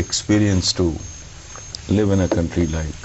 experience to live in a country like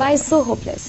Why so hopeless?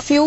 few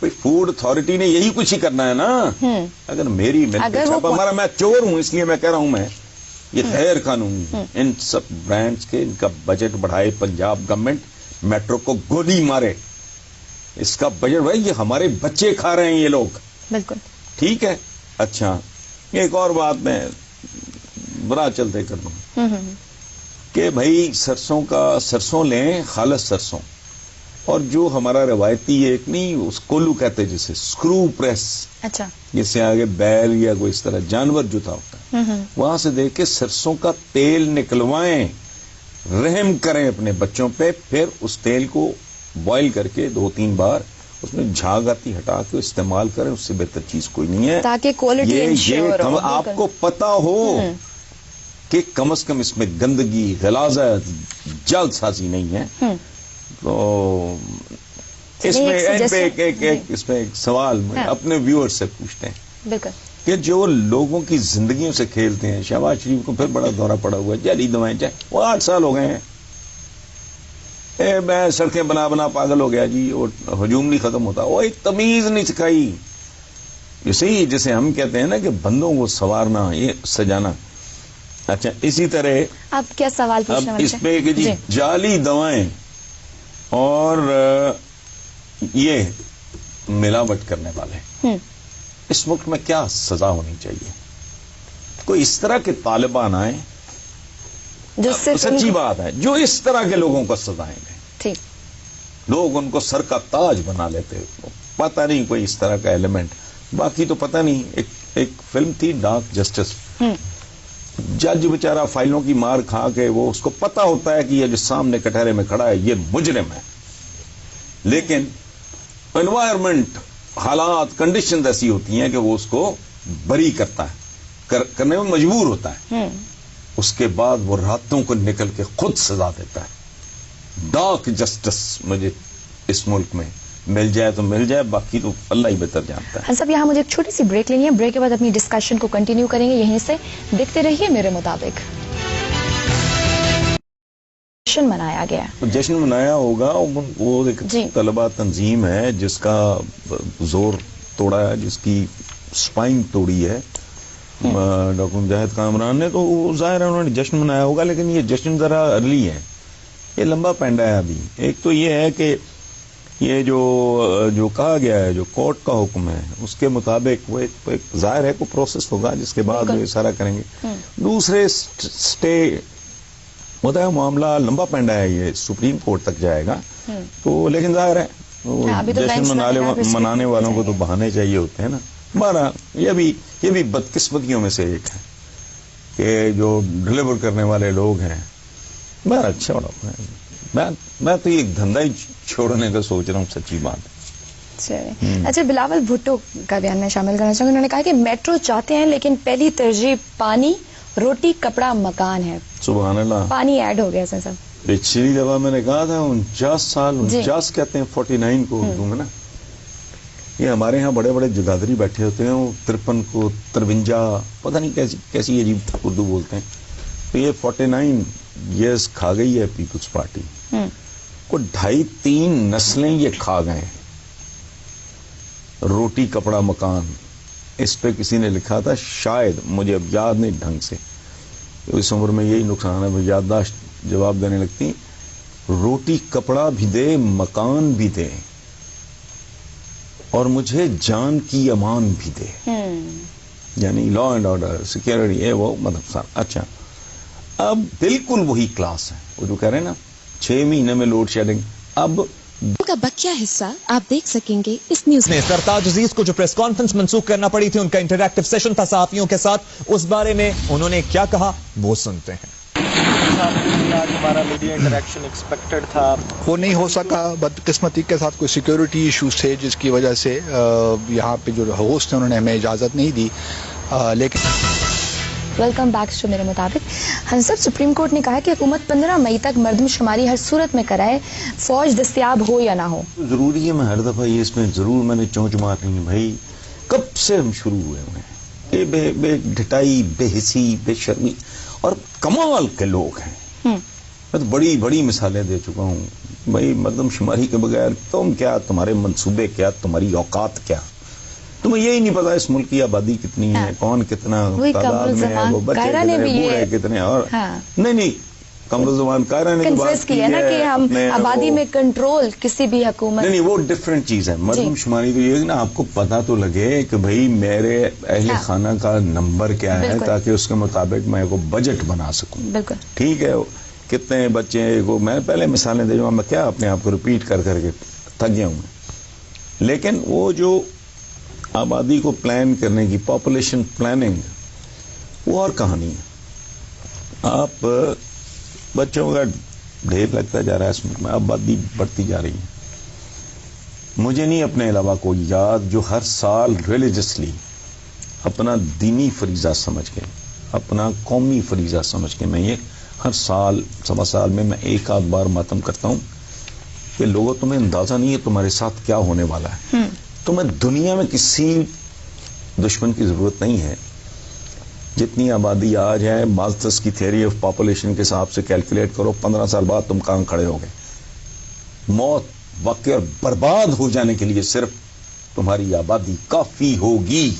food authority نے یہی کچھ ہی کرنا ہے نا. اگر میری چھاپا مارا, میں چور ہوں اس لیے میں کہہ رہا ہوں, میں یہ غیر قانونی. ان سب برانڈز کے ان کا بجٹ بڑھائے پنجاب گورنمنٹ, میٹرو کو گولی مارے, اس کا بجٹ بھائی, یہ ہمارے بچے کھا رہے ہیں یہ لوگ. بالکل ٹھیک ہے. اچھا ایک اور بات میں برا چلتے کر دوں کہ بھائی سرسوں لیں, خالص سرسوں, اور جو ہمارا روایتی ایک نہیں اس کولو کہتے جسے اسکرو پریس, اچھا جس سے آگے بیل یا کوئی اس طرح جانور جو تھا ہوتا ہے, وہاں سے دیکھ کے سرسوں کا تیل نکلوائیں, رحم کریں اپنے بچوں پہ, پھر اس تیل کو بوائل کر کے 2-3 بار اس میں جھاگ آتی ہٹا کے استعمال کریں, اس سے بہتر چیز کوئی نہیں ہے. تاکہ کوالٹی انشور ہو. آپ کو پتا ہو کہ کم از کم اس میں گندگی, غلاظت, جلد سازی نہیں ہے. تو اس میں ایک سوال میں اپنے ویور سے پوچھتے ہیں کہ جو لوگوں کی زندگیوں سے کھیلتے ہیں, شہباز شریف کو پھر بڑا دورہ پڑا ہوا ہے, جعلی دوائیں چاہے, وہ 8 سال ہو گئے ہیں, میں سڑکیں بنا پاگل ہو گیا جی, اور ہجوم نہیں ختم ہوتا. وہ ایک تمیز نہیں سکھائی, جسے ہم کہتے ہیں نا کہ بندوں کو سنوارنا, یہ سجانا. اچھا اسی طرح آپ کیا سوال پوچھنا اب اس پہ کہ جی جعلی دوائیں اور یہ ملاوٹ کرنے والے, اس ملک میں کیا سزا ہونی چاہیے؟ کوئی اس طرح کے طالبان آئیں, سچی بات ہے, جو اس طرح کے لوگوں کو سزائیں دیں, لوگ ان کو سر کا تاج بنا لیتے. پتہ نہیں کوئی اس طرح کا ایلیمنٹ, باقی تو پتہ نہیں. ایک فلم تھی ڈارک جسٹس, جج بیچارہ فائلوں کی مار کھا کے, وہ اس کو پتا ہوتا ہے کہ یہ جو سامنے کٹہرے میں کھڑا ہے یہ مجرم ہے, لیکن انوائرمنٹ, حالات, کنڈیشنز ایسی ہوتی ہیں کہ وہ اس کو بری کرتا ہے, کرنے میں مجبور ہوتا ہے. اس کے بعد وہ راتوں کو نکل کے خود سزا دیتا ہے. ڈارک جسٹس مجھے اس ملک میں مل جائے تو مل جائے, باقی تو اللہ ہی بہتر جانتا ہے. صاحب یہاں مجھے ایک چھوٹی سی بریک لینی ہے, بریک کے بعد اپنی ڈسکشن کو کنٹینیو کریں گے. یہیں سے دیکھتے رہیے میرے مطابق. جشن منایا گیا, جشن منایا ہوگا, وہ ایک طلبہ تنظیم ہے جس کا زور توڑا ہے, جس کی سپائن توڑی ہے ڈاکٹر مجاہد کامران نے, تو ظاہر ہے انہوں نے جشن منایا ہوگا, لیکن یہ جشن ذرا ارلی ہے, یہ لمبا پینڈا ہے ابھی. ایک تو یہ ہے کہ یہ جو کہا گیا ہے, جو کورٹ کا حکم ہے, اس کے مطابق وہ ایک ظاہر ہے کوئی پروسیس ہوگا جس کے بعد وہ سارا کریں گے. دوسرے اسٹے ہوتا ہے, معاملہ لمبا پینڈا ہے, یہ سپریم کورٹ تک جائے گا. تو لیکن ظاہر ہے جشن منانے والوں کو تو بہانے چاہیے ہوتے ہیں نا. ہمارا یہ بھی بدقسمتیوں میں سے ایک ہے کہ جو ڈلیور کرنے والے لوگ ہیں. بڑا اچھا میں تو ایک دھندا ہی چھوڑنے کا سوچ رہا ہوں, سچی بات. اچھا بلاول بھٹو کا بیان میں شامل کرنا چاہوں گا. انہوں نے کہا کہ میٹرو چاہتے ہیں لیکن پہلی ترجیح پانی, روٹی, کپڑا, مکان ہے. سبحان اللہ, پانی ایڈ ہو گیا حسن صاحب. پچھلی دفعہ میں نے کہا تھا 49 سال, 49 کہتے ہیں 49 کو اردو میں نا, یہ ہمارے ہاں بڑے بڑے جگادری بیٹھے ہوتے ہیں, وہ 53 کو 53 پتہ نہیں کیسی عجیب اردو بولتے ہیں. تو یہ 49 ایئرس کھا گئی ہے پیپلز پارٹی کو, 2.5-3 نسلیں یہ کھا گئے. روٹی, کپڑا, مکان, اس پہ کسی نے لکھا تھا, شاید مجھے اب یاد نہیں ڈھنگ سے, اس عمر میں یہی نقصان ہے, یادداشت جواب دینے لگتی. روٹی کپڑا بھی دے, مکان بھی دے, اور مجھے جان کی امان بھی دے. یعنی لا اینڈ آرڈر, سیکورٹی ہے وہ, مطلب صاحب. اچھا اب بالکل وہی کلاس ہے وہ جو کہہ رہے ہیں نا 6 مہینے میں لوڈ شیڈنگ. اب کا بقیہ حصہ آپ دیکھ سکیں گے اس نیوز میں. سرتاج عزیز کو جو پریس کانفرنس منسوخ کرنا پڑی تھی, ان کا انٹریکٹیو سیشن تھا صحافیوں کے ساتھ, اس بارے میں انہوں نے کیا کہا وہ سنتے ہیں. ہمارا میڈیا انٹریکشن ایکسپیکٹڈ تھا, وہ نہیں ہو سکا. بدقسمتی کے ساتھ کوئی سیکیورٹی ایشوز تھے جس کی وجہ سے یہاں پہ جو ہوسٹ ہیں انہوں نے ہمیں اجازت نہیں دی. لیکن ویلکم بیک ٹو میرے مطابق. صاحب سپریم کورٹ نے کہا کہ حکومت 15 مئی تک مردم شماری ہر صورت میں کرائے, فوج دستیاب ہو یا نہ ہو. ضروری ہے, میں ہر دفعہ یہ اس میں ضرور میں نے چونچ مار رہی ہوں بھائی, کب سے ہم شروع ہوئے ہیں بے ڈھٹائی, بے حسی, بے شرمی, اور کمال کے لوگ ہیں. میں تو بڑی بڑی مثالیں دے چکا ہوں بھائی، مردم شماری کے بغیر تم کیا، تمہارے منصوبے کیا، تمہاری اوقات کیا، تمہیں یہی نہیں پتا اس ملک کی آبادی کتنی ہے، کون کتنا تعداد میں ہے، وہ بچے کتنے، بوڑھے کتنے، اور نہیں قمر الزمان قاہرہ نے کنفیس کیا نا کہ ہم آبادی میں کنٹرول کسی بھی حکومت، نہیں وہ ڈفرینٹ چیز ہے. مردم شماری تو یہ نا آپ کو پتا تو لگے کہ بھائی میرے اہل خانہ کا نمبر کیا ہے، تاکہ اس کے مطابق میں کو بجٹ بنا سکوں. بالکل ٹھیک ہے، کتنے بچے کو میں پہلے مثالیں دے دوں، میں کیا اپنے آپ کو ریپیٹ کر کے تھک گیا ہوں. لیکن وہ جو آبادی کو پلان کرنے کی پاپولیشن پلاننگ، وہ اور کہانی ہے. آپ بچوں کا ڈھیر لگتا جا رہا ہے اس ملک میں، آبادی بڑھتی جا رہی ہے. مجھے نہیں اپنے علاوہ کوئی یاد جو ہر سال ریلیجسلی اپنا دینی فریضہ سمجھ کے، اپنا قومی فریضہ سمجھ کے، میں یہ ہر سال سوا سال میں ایک آدھ بار ماتم کرتا ہوں کہ لوگوں تمہیں اندازہ نہیں ہے تمہارے ساتھ کیا ہونے والا ہے. تمہیں دنیا میں کسی دشمن کی ضرورت نہیں ہے. جتنی آبادی آج ہے، مالتھس کی تھیوری آف پاپولیشن کے حساب سے کیلکولیٹ کرو، 15 سال بعد تم کہاں کھڑے ہوگے. موت، واقع اور برباد ہو جانے کے لیے صرف تمہاری آبادی کافی ہوگی.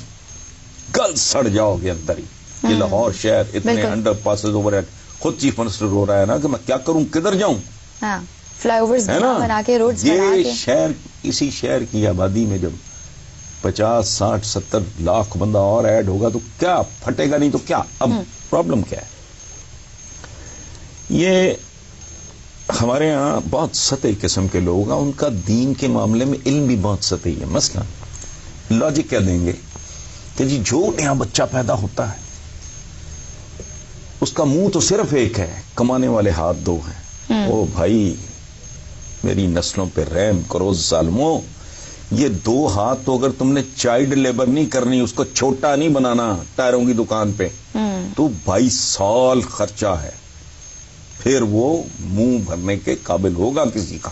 گل سڑ جاؤ گے اندر ہی. یہ لاہور شہر اتنے انڈر پاسز اوور ہیڈ، خود چیف منسٹر ہو رہا ہے نا کہ میں کیا کروں، کدھر جاؤں، فلائی اوورز بنا کے، روڈز بنا کے. یہ شہر، اسی شہر کی آبادی میں جب 50 60 70 لاکھ بندہ اور ایڈ ہوگا تو کیا پھٹے گا، نہیں تو کیا. اب پرابلم کیا ہے، یہ ہمارے ہاں بہت سطحی قسم کے لوگ ہیں، ان کا دین کے معاملے میں علم بھی بہت سطحی ہے. مثلا لاجک کیا دیں گے کہ جی جو نیا بچہ پیدا ہوتا ہے اس کا منہ تو صرف ایک ہے، کمانے والے ہاتھ دو ہیں. او بھائی میری نسلوں پہ رحم کرو ظالموں. یہ 2 ہاتھ تو اگر تم نے چائلڈ لیبر نہیں کرنی، اس کو چھوٹا نہیں بنانا ٹائروں کی دکان پہ، تو 22 سال خرچہ ہے. پھر وہ منہ بھرنے کے قابل ہوگا کسی کا.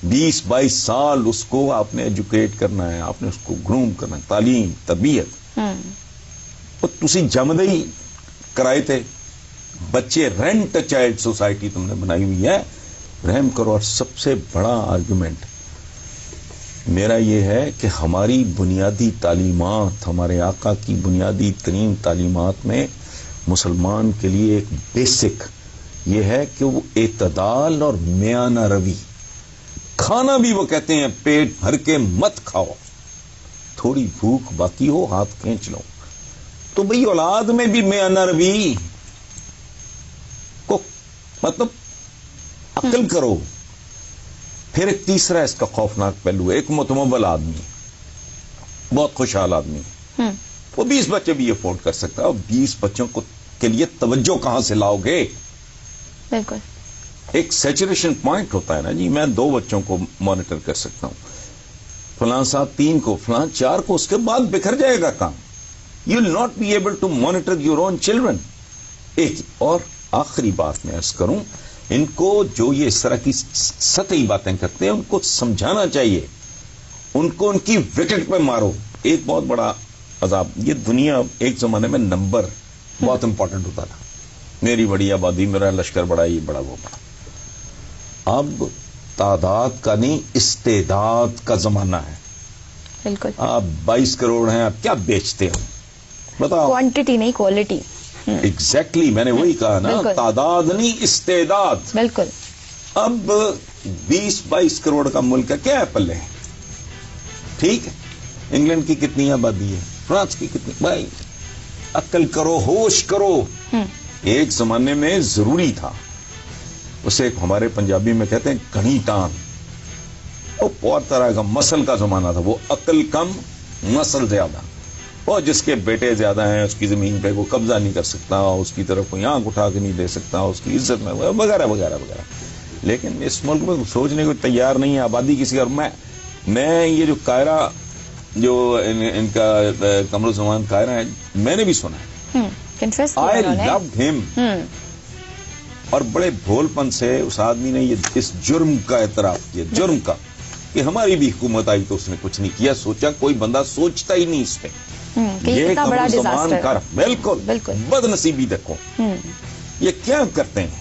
20-22 سال اس کو آپ نے ایجوکیٹ کرنا ہے، آپ نے اس کو گروم کرنا ہے، تعلیم، تربیت. تسی جمدے ہی کرائے تھے بچے، رینٹ چائلڈ سوسائٹی تم نے بنائی ہوئی ہے. رحم کرو. اور سب سے بڑا آرگومنٹ میرا یہ ہے کہ ہماری بنیادی تعلیمات، ہمارے آقا کی بنیادی ترین تعلیمات میں مسلمان کے لیے ایک بیسک یہ ہے کہ وہ اعتدال اور میانہ روی. کھانا بھی وہ کہتے ہیں پیٹ بھر کے مت کھاؤ، تھوڑی بھوک باقی ہو ہاتھ کھینچ لو. تو بھئی اولاد میں بھی میانہ روی کو مطلب عقل کرو. پھر ایک تیسرا اس کا خوفناک پہلو ہے، ایک متمول آدمی، بہت خوشحال آدمی، وہ 20 بچے بھی افورڈ کر سکتا ہے. اور 20 بچوں کو کے لیے توجہ کہاں سے لاؤ گے؟ بالکل ایک سیچوریشن پوائنٹ ہوتا ہے نا جی. میں 2 بچوں کو مانیٹر کر سکتا ہوں، فلاں صاحب 3 کو، فلاں 4 کو، اس کے بعد بکھر جائے گا کام. You will not be able to monitor your own children. ایک اور آخری بات میں عرض کروں، ان کو جو یہ اس طرح کی سطحی باتیں کرتے ہیں ان کو سمجھانا چاہیے، ان کو ان کی وکٹ پہ مارو. ایک بہت بڑا عذاب، یہ دنیا ایک زمانے میں نمبر بہت امپورٹنٹ ہوتا تھا، میری بڑی آبادی، میرا لشکر بڑا، یہ بڑا وہ بڑا. اب تعداد کا نہیں استعداد کا زمانہ ہے. بالکل. آپ 22 کروڑ ہیں، آپ کیا بیچتے ہو بتاؤ؟ کوانٹٹی نہیں کوالٹی. ایگزیکٹلی میں نے وہی کہا نا، تعداد نہیں استعداد. بالکل. اب 20-22 کروڑ کا ملک ہے، کیا ہے پلے؟ ٹھیک ہے، انگلینڈ کی کتنی آبادی ہے، فرانس کی کتنی؟ بھائی عقل کرو، ہوش کرو. ایک زمانے میں ضروری تھا، اسے ہمارے پنجابی میں کہتے ہیں گھنی ٹان. وہ بہت طرح کا مسل کا زمانہ تھا، وہ عقل کم مسل زیادہ. اور جس کے بیٹے زیادہ ہیں اس کی زمین پہ کوئی قبضہ نہیں کر سکتا، اس کی طرف کوئی آنکھ اٹھا کے نہیں دے سکتا، اس کی عزت میں وغیرہ وغیرہ وغیرہ. لیکن اس ملک میں سوچنے کو تیار نہیں ہے آبادی کسی. اور میں یہ جو قاہرہ، جو ان کا قمر الزمان قاہرہ ہے، میں نے بھی سنا ہے. آئی لو ہم. اور بڑے بھول پن سے اس آدمی نے اس جرم کا اعتراف کیا، جرم کا، کہ ہماری بھی حکومت آئی تو اس نے کچھ نہیں کیا. سوچا کوئی بندہ سوچتا ہی نہیں اس پہ. یہ قمر الزمان کا بالکل بد نصیبی. دیکھو یہ کیا کرتے ہیں،